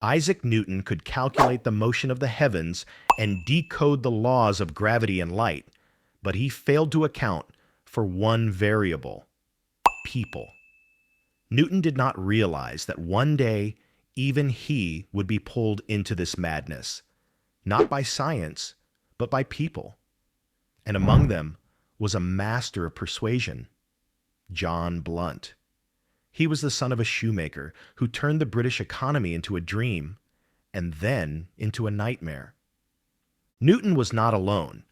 Isaac Newton could calculate the motion of the heavens and decode the laws of gravity and light, but he failed to account for one variable: people. Newton did not realize that one day even he would be pulled into this madness, not by science, but by people. And among them was a master of persuasion, John Blunt. He was the son of a shoemaker who turned the British economy into a dream and then into a nightmare. Newton was not alone.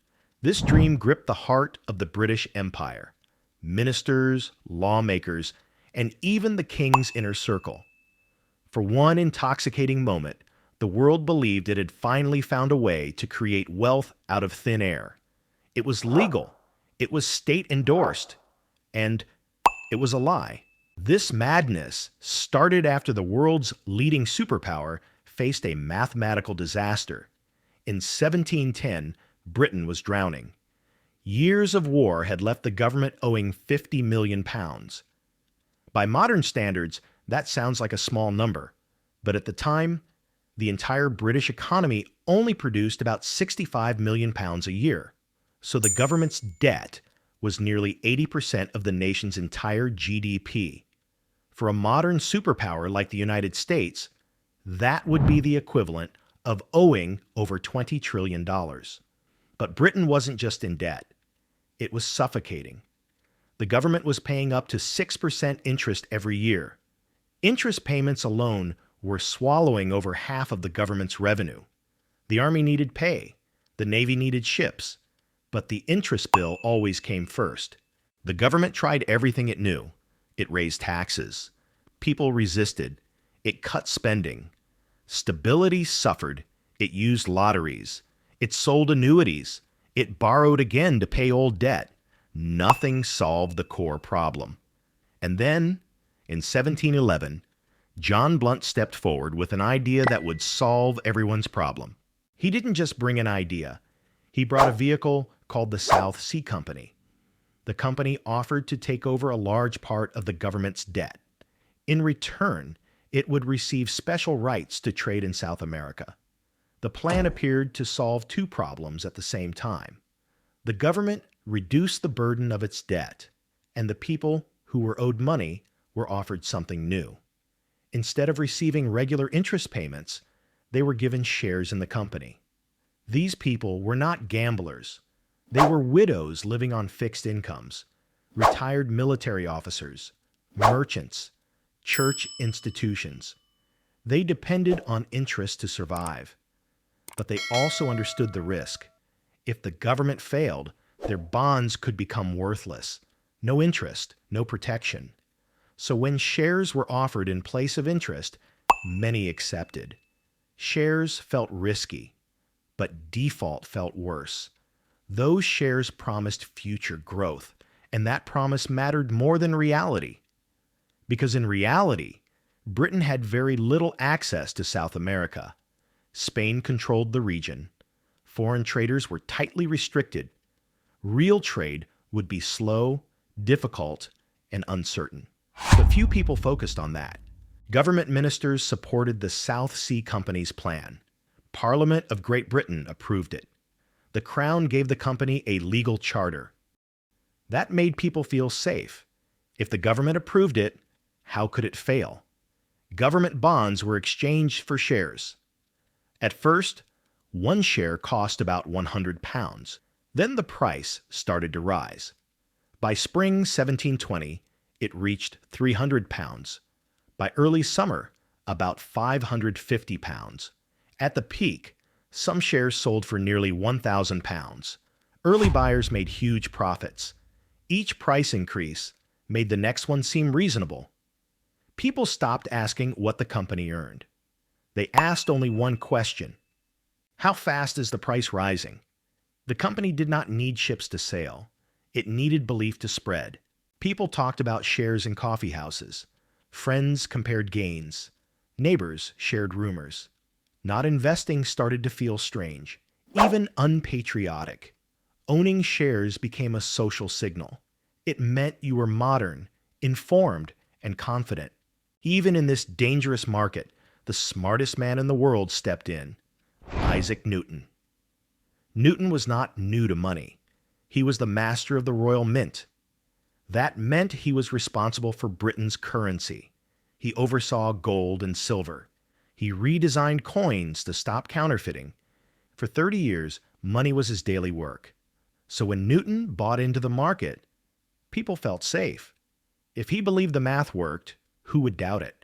This dream gripped the heart of the British Empire, ministers, lawmakers, and even the king's inner circle. For one intoxicating moment, the world believed it had finally found a way to create wealth out of thin air. It was legal, it was state-endorsed, and it was a lie. This madness started after the world's leading superpower faced a mathematical disaster. In 1710, Britain was drowning. Years of war had left the government owing £50 million. By modern standards, that sounds like a small number, but at the time, the entire British economy only produced about £65 million a year. So the government's debt was nearly 80% of the nation's entire GDP. For a modern superpower like the United States, that would be the equivalent of owing over $20 trillion. But Britain wasn't just in debt. It was suffocating. The government was paying up to 6% interest every year. Interest payments alone were swallowing over half of the government's revenue. The Army needed pay. The Navy needed ships. But the interest bill always came first. The government tried everything it knew. It raised taxes. People resisted. It cut spending. Stability suffered. It used lotteries. It sold annuities. It borrowed again to pay old debt. Nothing solved the core problem. And then, in 1711, John Blunt stepped forward with an idea that would solve everyone's problem. He didn't just bring an idea. He brought a vehicle called the South Sea Company. The company offered to take over a large part of the government's debt. In return, it would receive special rights to trade in South America. The plan appeared to solve two problems at the same time. The government reduced the burden of its debt, and the people who were owed money were offered something new. Instead of receiving regular interest payments, they were given shares in the company. These people were not gamblers. They were widows living on fixed incomes, retired military officers, merchants, church institutions. They depended on interest to survive. But they also understood the risk. If the government failed, their bonds could become worthless. No interest, no protection. So when shares were offered in place of interest, many accepted. Shares felt risky, but default felt worse. Those shares promised future growth, and that promise mattered more than reality. Because in reality, Britain had very little access to South America. Spain controlled the region. Foreign traders were tightly restricted. Real trade would be slow, difficult, and uncertain. But few people focused on that. Government ministers supported the South Sea Company's plan. Parliament of Great Britain approved it. The Crown gave the company a legal charter. That made people feel safe. If the government approved it, how could it fail? Government bonds were exchanged for shares. At first, one share cost about £100. Then the price started to rise. By spring 1720, it reached £300. By early summer, about £550. At the peak, some shares sold for nearly £1,000. Early buyers made huge profits. Each price increase made the next one seem reasonable. People stopped asking what the company earned. They asked only one question: how fast is the price rising? The company did not need ships to sail. It needed belief to spread. People talked about shares in coffee houses. Friends compared gains. Neighbors shared rumors. Not investing started to feel strange, even unpatriotic. Owning shares became a social signal. It meant you were modern, informed, and confident. Even in this dangerous market, the smartest man in the world stepped in: Isaac Newton. Newton was not new to money. He was the master of the Royal Mint. That meant he was responsible for Britain's currency. He oversaw gold and silver. He redesigned coins to stop counterfeiting. For 30 years, money was his daily work. So when Newton bought into the market, people felt safe. If he believed the math worked, who would doubt it?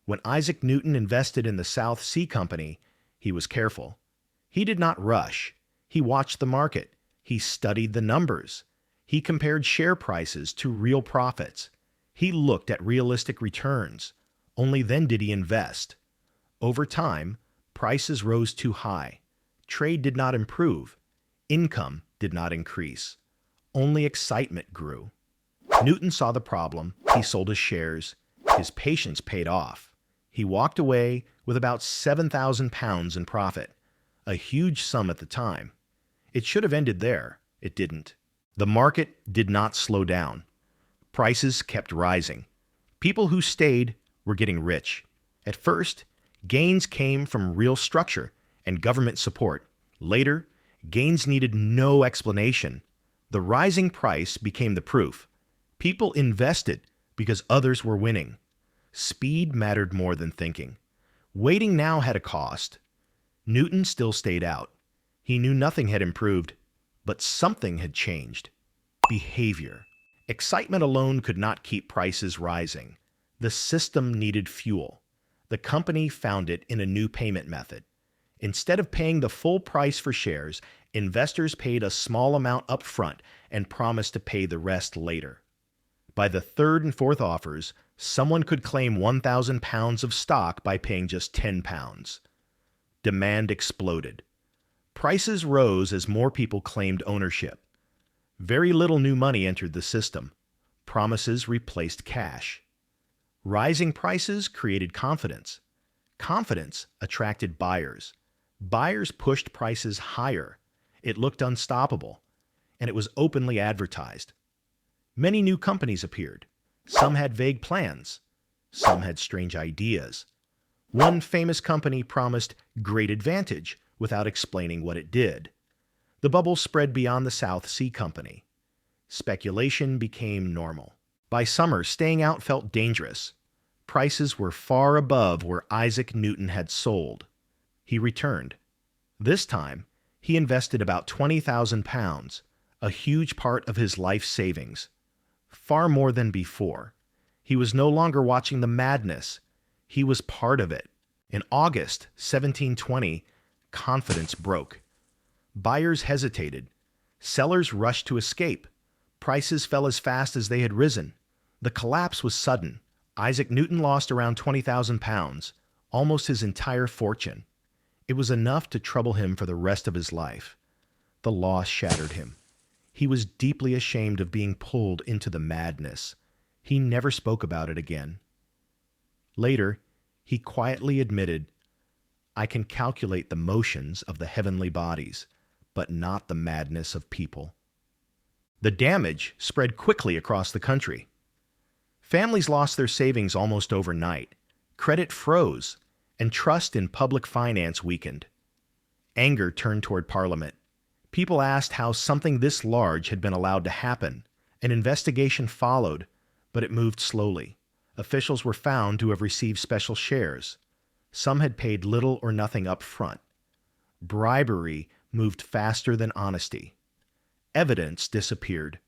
When Isaac Newton invested in the South Sea Company, he was careful. He did not rush. He watched the market. He studied the numbers. He compared share prices to real profits. He looked at realistic returns. Only then did he invest. Over time, prices rose too high. Trade did not improve. Income did not increase. Only excitement grew. Newton saw the problem. He sold his shares. His patience paid off. He walked away with about £7,000 in profit, a huge sum at the time. It should have ended there. It didn't. The market did not slow down. Prices kept rising. People who stayed were getting rich. At first, gains came from real structure and government support. Later, gains needed no explanation. The rising price became the proof. People invested because others were winning. Speed mattered more than thinking. Waiting now had a cost. Newton still stayed out. He knew nothing had improved, but something had changed. Behavior. Excitement alone could not keep prices rising. The system needed fuel. The company found it in a new payment method. Instead of paying the full price for shares, investors paid a small amount up front and promised to pay the rest later. By the third and fourth offers, someone could claim £1,000 of stock by paying just £10. Demand exploded. Prices rose as more people claimed ownership. Very little new money entered the system. Promises replaced cash. Rising prices created confidence. Confidence attracted buyers. Buyers pushed prices higher. It looked unstoppable, and it was openly advertised. Many new companies appeared. Some had vague plans. Some had strange ideas. One famous company promised great advantage without explaining what it did. The bubble spread beyond the South Sea Company. Speculation became normal. By summer, staying out felt dangerous. Prices were far above where Isaac Newton had sold. He returned. This time, he invested about £20,000, a huge part of his life savings. Far more than before. He was no longer watching the madness. He was part of it. In August 1720, confidence broke. Buyers hesitated. Sellers rushed to escape. Prices fell as fast as they had risen. The collapse was sudden. Isaac Newton lost around £20,000, almost his entire fortune. It was enough to trouble him for the rest of his life. The loss shattered him. He was deeply ashamed of being pulled into the madness. He never spoke about it again. Later, he quietly admitted, "I can calculate the motions of the heavenly bodies, but not the madness of people." The damage spread quickly across the country. Families lost their savings almost overnight. Credit froze, and trust in public finance weakened. Anger turned toward Parliament. People asked how something this large had been allowed to happen. An investigation followed, but it moved slowly. Officials were found to have received special shares. Some had paid little or nothing up front. Bribery moved faster than honesty. Evidence disappeared.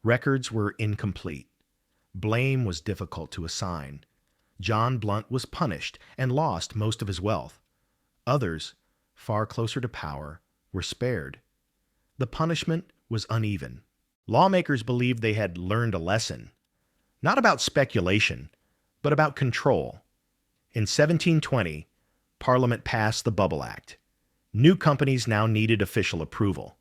Records were incomplete. Blame was difficult to assign. John Blunt was punished and lost most of his wealth. Others, far closer to power, were spared. The punishment was uneven. Lawmakers believed they had learned a lesson, not about speculation, but about control. In 1720, Parliament passed the Bubble Act. New companies now needed official approval.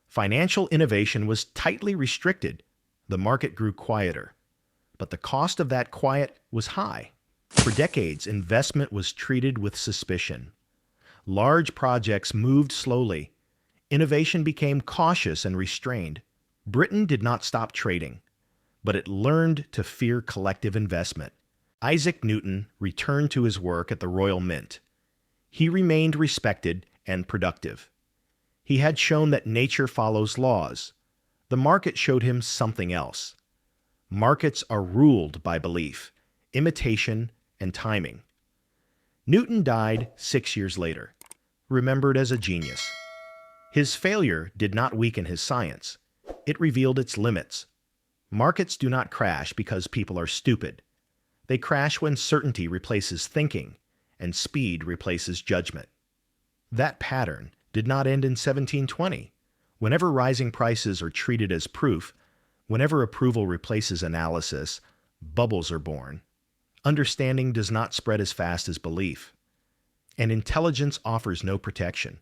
Financial innovation was tightly restricted. The market grew quieter. But the cost of that quiet was high. For decades, investment was treated with suspicion. Large projects moved slowly. Innovation became cautious and restrained. Britain did not stop trading, but it learned to fear collective investment. Isaac Newton returned to his work at the Royal Mint. He remained respected and productive. He had shown that nature follows laws. The market showed him something else. Markets are ruled by belief, imitation, and timing. Newton died 6 years later, remembered as a genius. His failure did not weaken his science. It revealed its limits. Markets do not crash because people are stupid. They crash when certainty replaces thinking and speed replaces judgment. That pattern did not end in 1720. Whenever rising prices are treated as proof, whenever approval replaces analysis, bubbles are born. Understanding does not spread as fast as belief. And intelligence offers no protection.